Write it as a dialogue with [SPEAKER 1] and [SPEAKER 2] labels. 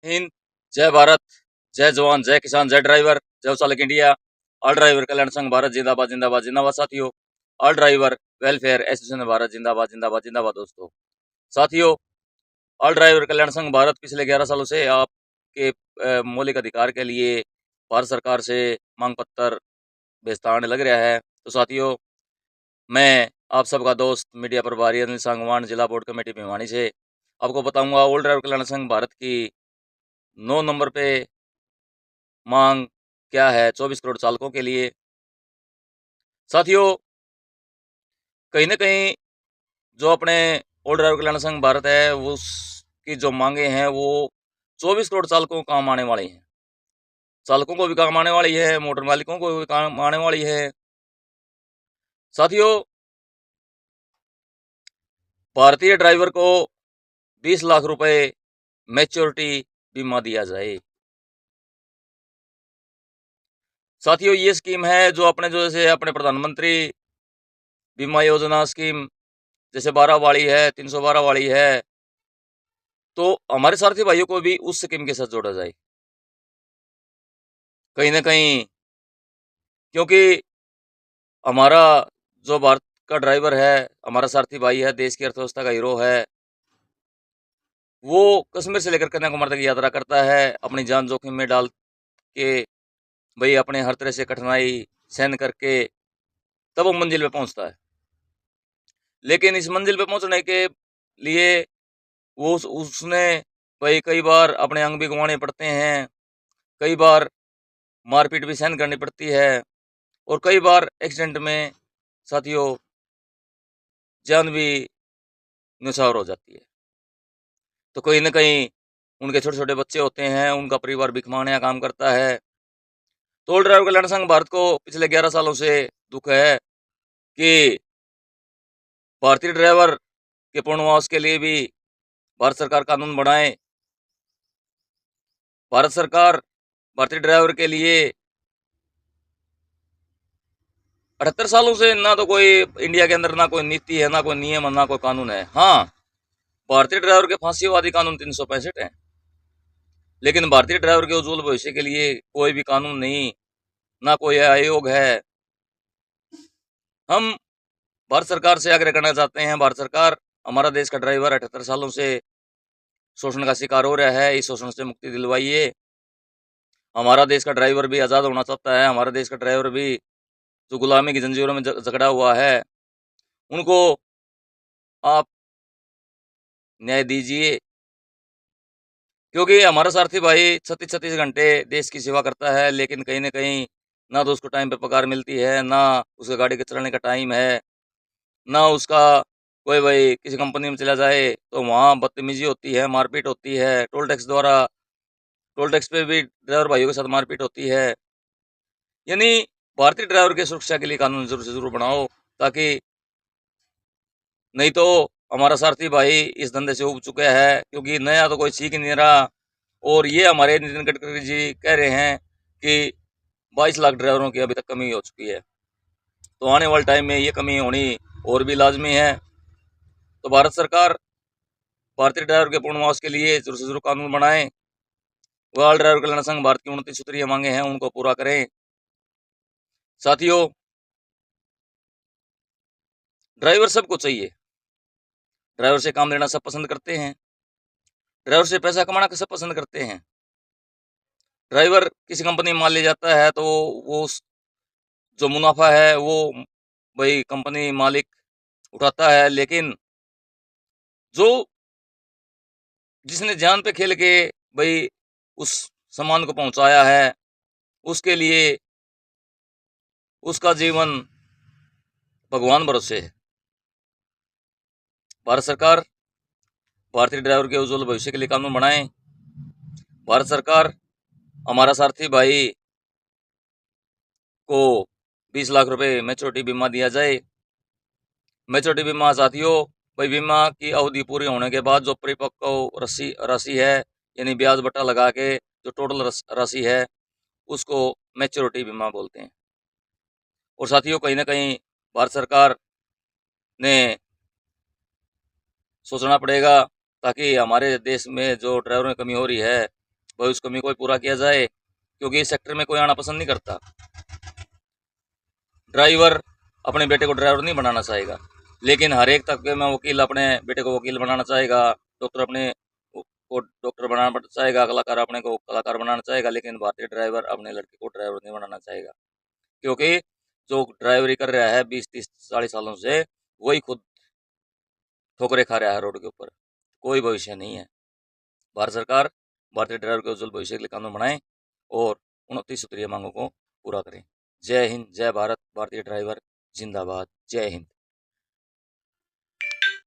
[SPEAKER 1] हिंद, जय भारत, जय जवान, जय किसान, जय ड्राइवर, जय चालक इंडिया। ऑल ड्राइवर कल्याण संघ भारत जिंदाबाद जिंदाबाद जिंदाबाद साथियों। All driver welfare association Bharat जिंदाबाद जिंदाबाद जिंदाबाद दोस्तों। साथियों, ऑल ड्राइवर कल्याण संघ भारत पिछले 11 सालों से आपके मौलिक अधिकार के लिए भारत सरकार से मांग पत्र भेजता आने लग रहा है। तो साथियों, मैं आप सबका दोस्त मीडिया प्रभारी अनिल सांगवान, जिला बोर्ड कमेटी भिवानी से आपको बताऊंगा ऑल ड्राइवर कल्याण संघ भारत की 9 नंबर पे मांग क्या है 24 करोड़ चालकों के लिए। साथियों, कहीं ना कहीं जो अपने ऑल ड्राइवर कल्याण संघ भारत है उसकी जो मांगे हैं वो 24 करोड़ चालकों को काम आने वाली हैं। चालकों को भी काम आने वाली है, मोटर मालिकों को भी काम आने वाली है। साथियों, भारतीय ड्राइवर को 20 लाख रुपए मैच्योरिटी बीमा दिया जाए। साथियों, ये स्कीम है जो अपने जो जैसे अपने प्रधानमंत्री बीमा योजना स्कीम जैसे 12 वाली है, 312 वाली है, तो हमारे सारथी भाइयों को भी उस स्कीम के साथ जोड़ा जाए। कहीं ना कहीं क्योंकि हमारा जो भारत का ड्राइवर है, हमारा सारथी भाई है, देश की अर्थव्यवस्था का हीरो है, वो कश्मीर से लेकर कन्याकुमारी तक यात्रा करता है, अपनी जान जोखिम में डाल के भाई अपने हर तरह से कठिनाई सहन करके तब वो मंजिल पे पहुंचता है। लेकिन इस मंजिल पे पहुंचने के लिए उसने भाई कई बार अपने अंग भी गंवाने पड़ते हैं, कई बार मारपीट भी सहन करनी पड़ती है, और कई बार एक्सीडेंट में साथियों जान भी न्यौछावर हो जाती है। तो कहीं ना कहीं उनके छोटे छोटे बच्चे होते हैं, उनका परिवार भिख मांगने का काम करता है। तो ऑल ड्राइवर कल्याण संघ भारत को पिछले 11 सालों से दुख है कि भारतीय ड्राइवर के पुनर्वास के लिए भी भारत सरकार कानून बनाए। भारत सरकार भारतीय ड्राइवर के लिए 78 सालों से ना तो कोई इंडिया के अंदर ना कोई नीति है, ना कोई नियम है, ना कोई कानून है। हाँ, भारतीय ड्राइवर के फांसीवादी कानून 365 है, लेकिन भारतीय ड्राइवर के उज्जवल भविष्य के लिए कोई भी कानून नहीं, ना कोई आयोग है। हम भारत सरकार से आग्रह करना चाहते हैं, भारत सरकार, हमारा देश का ड्राइवर 78 सालों से शोषण का शिकार हो रहा है, इस शोषण से मुक्ति दिलवाइए। हमारा देश का ड्राइवर भी आज़ाद होना चाहता है, हमारा देश का ड्राइवर भी जो गुलामी की जंजीरों में जकड़ा हुआ है, उनको आप न्याय दीजिए। क्योंकि हमारा सारथी भाई 36-36 घंटे देश की सेवा करता है, लेकिन कहीं ना कहीं ना तो उसको टाइम पे पगार मिलती है, ना उसका गाड़ी के चलाने का टाइम है, ना उसका कोई भाई किसी कंपनी में चला जाए तो वहाँ बदतमीजी होती है, मारपीट होती है, टोल टैक्स पे भी ड्राइवर भाइयों के साथ मारपीट होती है। यानी भारतीय ड्राइवर की सुरक्षा के लिए कानून जरूर से जरूर बनाओ, ताकि नहीं तो हमारा सारथी भाई इस धंधे से उब चुका है, क्योंकि नया तो कोई सीख नहीं रहा। और ये हमारे नितिन गडकरी जी कह रहे हैं कि 22 लाख ड्राइवरों की अभी तक कमी हो चुकी है, तो आने वाले टाइम में ये कमी होनी और भी लाजमी है। तो भारत सरकार भारतीय ड्राइवर के पुनर्वास के लिए जरूर से जरूर कानून बनाए। ऑल ड्राइवर कल्याण संघ भारत की 29 सूत्रीय मांगे हैं, उनको पूरा करें। साथियों, ड्राइवर सबको चाहिए, ड्राइवर से काम लेना सब पसंद करते हैं, ड्राइवर से पैसा कमाना सब पसंद करते हैं। ड्राइवर किसी कंपनी में मान ले जाता है तो वो जो मुनाफा है वो भाई कंपनी मालिक उठाता है, लेकिन जो जिसने जान पे खेल के भाई उस सामान को पहुंचाया है, उसके लिए उसका जीवन भगवान भरोसे है। भारत सरकार भारतीय ड्राइवर के उज्जवल भविष्य के लिए कानून बनाए। भारत सरकार हमारा सारथी भाई को 20 लाख रुपए मैच्योरिटी बीमा दिया जाए। मैच्योरिटी बीमा साथियों, भाई बीमा की अवधि पूरी होने के बाद जो परिपक्व राशि है, यानी ब्याज बट्टा लगा के जो टोटल राशि है, उसको मैच्योरिटी बीमा बोलते हैं। और साथियों, कहीं ना कहीं भारत सरकार ने सोचना पड़ेगा, ताकि हमारे देश में जो ड्राइवरों की कमी हो रही है वह उस कमी को पूरा किया जाए, क्योंकि इस सेक्टर में कोई आना पसंद नहीं करता। ड्राइवर अपने बेटे को ड्राइवर नहीं बनाना चाहेगा, लेकिन हर एक तबके में वकील अपने बेटे को वकील बनाना चाहेगा, डॉक्टर अपने को डॉक्टर बनाना चाहेगा, कलाकार अपने को कलाकार बनाना चाहेगा, लेकिन भारतीय ड्राइवर अपने लड़के को ड्राइवर नहीं बनाना चाहेगा। क्योंकि जो ड्राइवरी कर रहा है 20-30-40 सालों से, वही खुद ठोकरे खा रहा है रोड के ऊपर, कोई भविष्य नहीं है। भारत सरकार भारतीय ड्राइवर के उज्जवल भविष्य के लिए कानून बनाए और 29 सूत्रीय मांगों को पूरा करें। जय हिंद, जय भारत, भारतीय ड्राइवर जिंदाबाद, जय हिंद।